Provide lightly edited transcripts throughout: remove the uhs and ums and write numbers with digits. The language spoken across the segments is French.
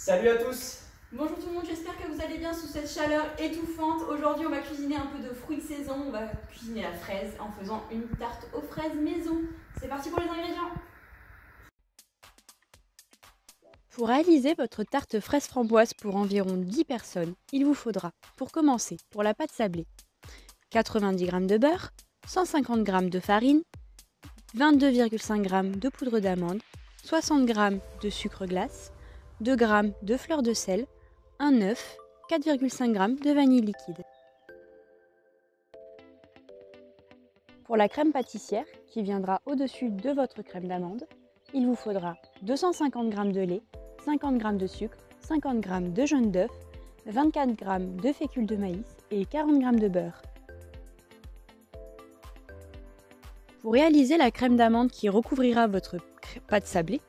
Salut à tous! Bonjour tout le monde, j'espère que vous allez bien sous cette chaleur étouffante. Aujourd'hui on va cuisiner un peu de fruits de saison, on va cuisiner la fraise en faisant une tarte aux fraises maison. C'est parti pour les ingrédients. Pour réaliser votre tarte fraise framboise pour environ 10 personnes, il vous faudra, pour commencer, pour la pâte sablée, 90 g de beurre, 150 g de farine, 22,5 g de poudre d'amande, 60 g de sucre glace, 2 g de fleur de sel, un œuf, 4,5 g de vanille liquide. Pour la crème pâtissière, qui viendra au-dessus de votre crème d'amande, il vous faudra 250 g de lait, 50 g de sucre, 50 g de jaune d'œuf, 24 g de fécule de maïs et 40 g de beurre. Pour réaliser la crème d'amande qui recouvrira votre pâte sablée,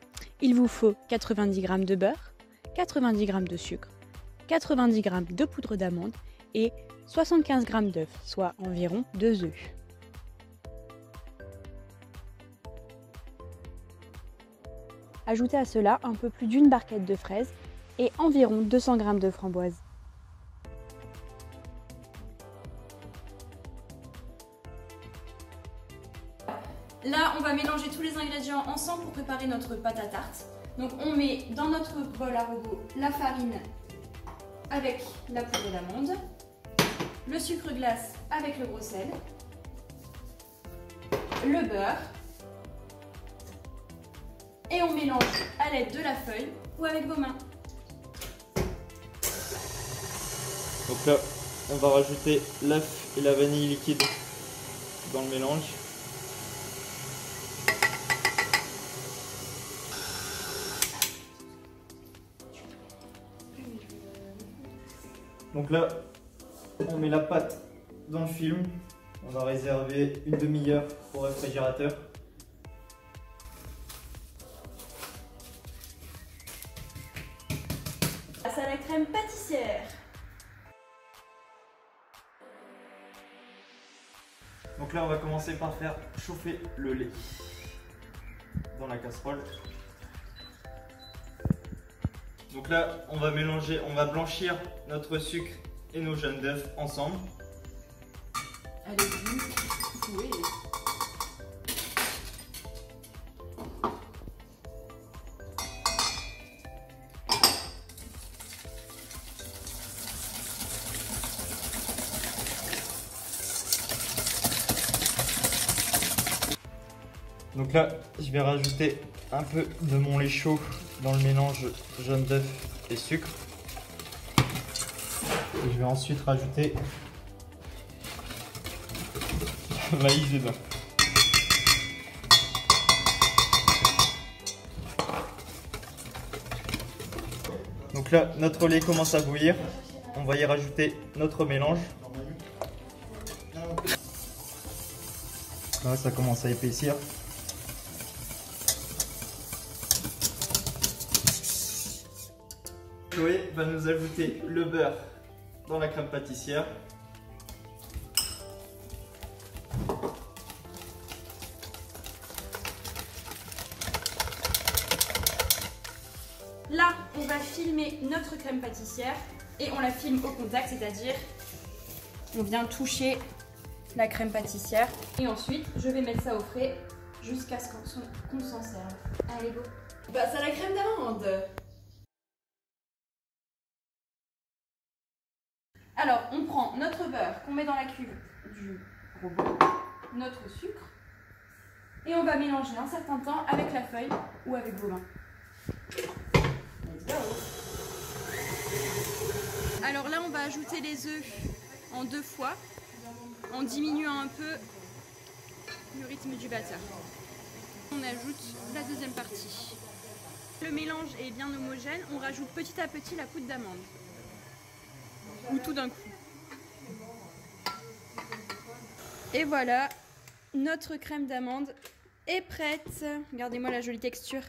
il vous faut 90 g de beurre, 90 g de sucre, 90 g de poudre d'amande et 75 g d'œufs, soit environ 2 œufs. Ajoutez à cela un peu plus d'une barquette de fraises et environ 200 g de framboises. Là on va mélanger tous les ingrédients ensemble pour préparer notre pâte à tarte. Donc on met dans notre bol à robot la farine avec la poudre d'amande, le sucre glace avec le gros sel, le beurre et on mélange à l'aide de la feuille ou avec vos mains. Donc là, on va rajouter l'œuf et la vanille liquide dans le mélange. Donc là, on met la pâte dans le film. On va réserver une demi-heure au réfrigérateur. Passe à la crème pâtissière. Donc là, on va commencer par faire chauffer le lait dans la casserole. Donc là, on va mélanger, on va blanchir notre sucre et nos jaunes d'œufs ensemble. Allez-y, oui. Donc là, je vais rajouter un peu de mon lait chaud dans le mélange jaune d'œuf et sucre. Et je vais ensuite rajouter maïs dedans. Donc là, notre lait commence à bouillir. On va y rajouter notre mélange. Là, ça commence à épaissir. Chloé va nous ajouter le beurre dans la crème pâtissière. Là, on va filmer notre crème pâtissière et on la filme au contact, c'est-à-dire on vient toucher la crème pâtissière et ensuite je vais mettre ça au frais jusqu'à ce qu'on s'en serve. Allez, go! On passe à la crème d'amande. Alors, on prend notre beurre qu'on met dans la cuve du robot, notre sucre, et on va mélanger un certain temps avec la feuille ou avec vos mains. Let's go! Alors là, on va ajouter les œufs en 2 fois, en diminuant un peu le rythme du batteur. On ajoute la deuxième partie. Le mélange est bien homogène, on rajoute petit à petit la poudre d'amande. Ou tout d'un coup. Et voilà, notre crème d'amande est prête. Regardez-moi la jolie texture.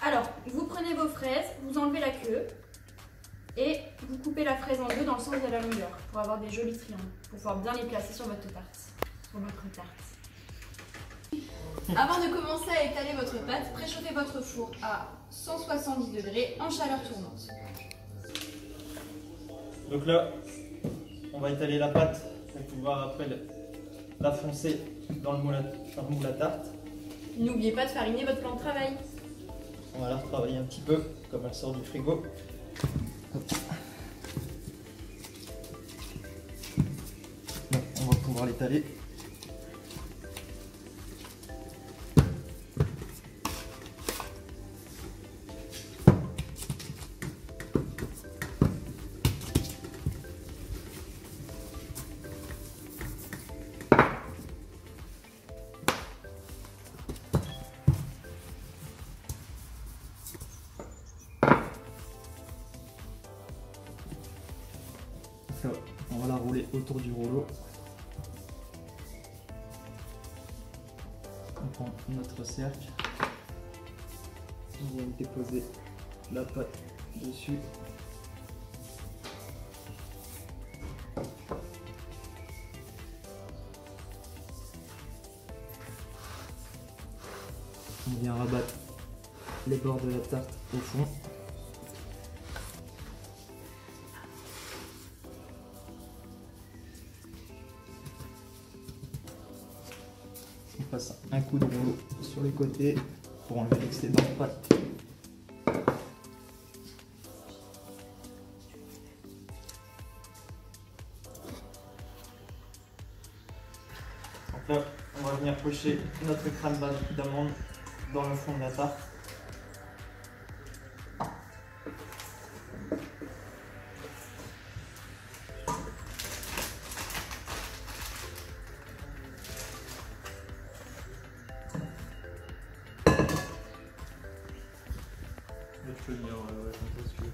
Alors, vous prenez vos fraises, vous enlevez la queue et vous coupez la fraise en deux dans le sens de la longueur pour avoir des jolis triangles, pour pouvoir bien les placer sur votre tarte. Avant de commencer à étaler votre pâte, préchauffez votre four à 170 degrés en chaleur tournante. Donc là, on va étaler la pâte pour pouvoir après la foncer dans le moule à tarte. N'oubliez pas de fariner votre plan de travail. On va la retravailler un petit peu, comme elle sort du frigo. Bon, on va pouvoir l'étaler. On va la rouler autour du rouleau. On prend notre cercle. On vient déposer la pâte dessus. On vient rabattre les bords de la tarte au fond. On passe un coup de rouleau sur les côtés pour enlever l'excédent de pâte. Donc là, on va venir pocher notre crème d'amande dans le fond de la tarte. Je peux venir comme ça si tu veux.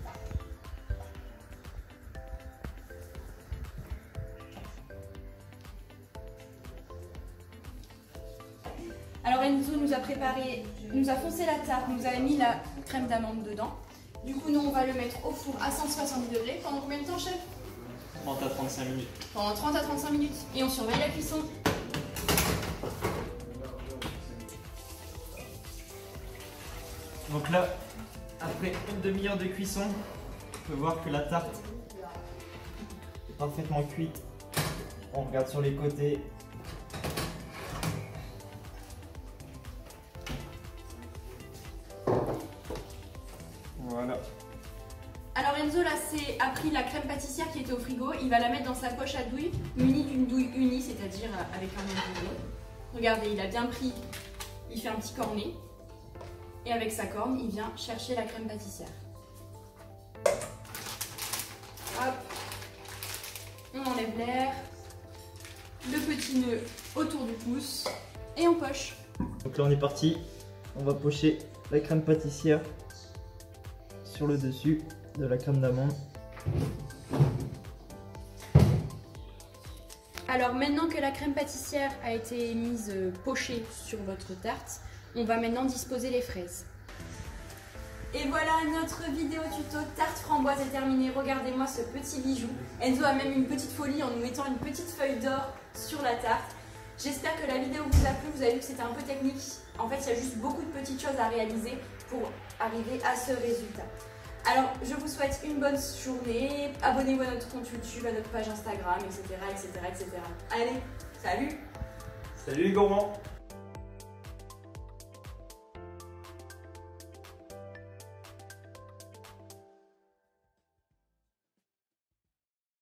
Alors Enzo nous a foncé la tarte, nous a mis la crème d'amande dedans. Du coup, nous on va le mettre au four à 170 degrés. Pendant combien de temps, chef? 30 à 35 minutes. Pendant 30 à 35 minutes. Et on surveille la cuisson. Donc là, après une demi-heure de cuisson, on peut voir que la tarte est parfaitement cuite. On regarde sur les côtés. Voilà. Alors Enzo là a pris la crème pâtissière qui était au frigo, il va la mettre dans sa poche à douille, munie d'une douille unie, c'est-à-dire avec un même rouleau. Regardez, il a bien pris, il fait un petit cornet. Et avec sa corne, il vient chercher la crème pâtissière. Hop, on enlève l'air, le petit nœud autour du pouce et on poche. Donc là on est parti, on va pocher la crème pâtissière sur le dessus de la crème d'amande. Alors maintenant que la crème pâtissière a été mise pochée sur votre tarte, on va maintenant disposer les fraises. Et voilà, notre vidéo tuto tarte framboise est terminée. Regardez-moi ce petit bijou. Enzo a même une petite folie en nous mettant une petite feuille d'or sur la tarte. J'espère que la vidéo vous a plu. Vous avez vu que c'était un peu technique. En fait, il y a juste beaucoup de petites choses à réaliser pour arriver à ce résultat. Alors, je vous souhaite une bonne journée. Abonnez-vous à notre compte YouTube, à notre page Instagram, etc. etc., etc. Allez, salut! Salut les gourmands!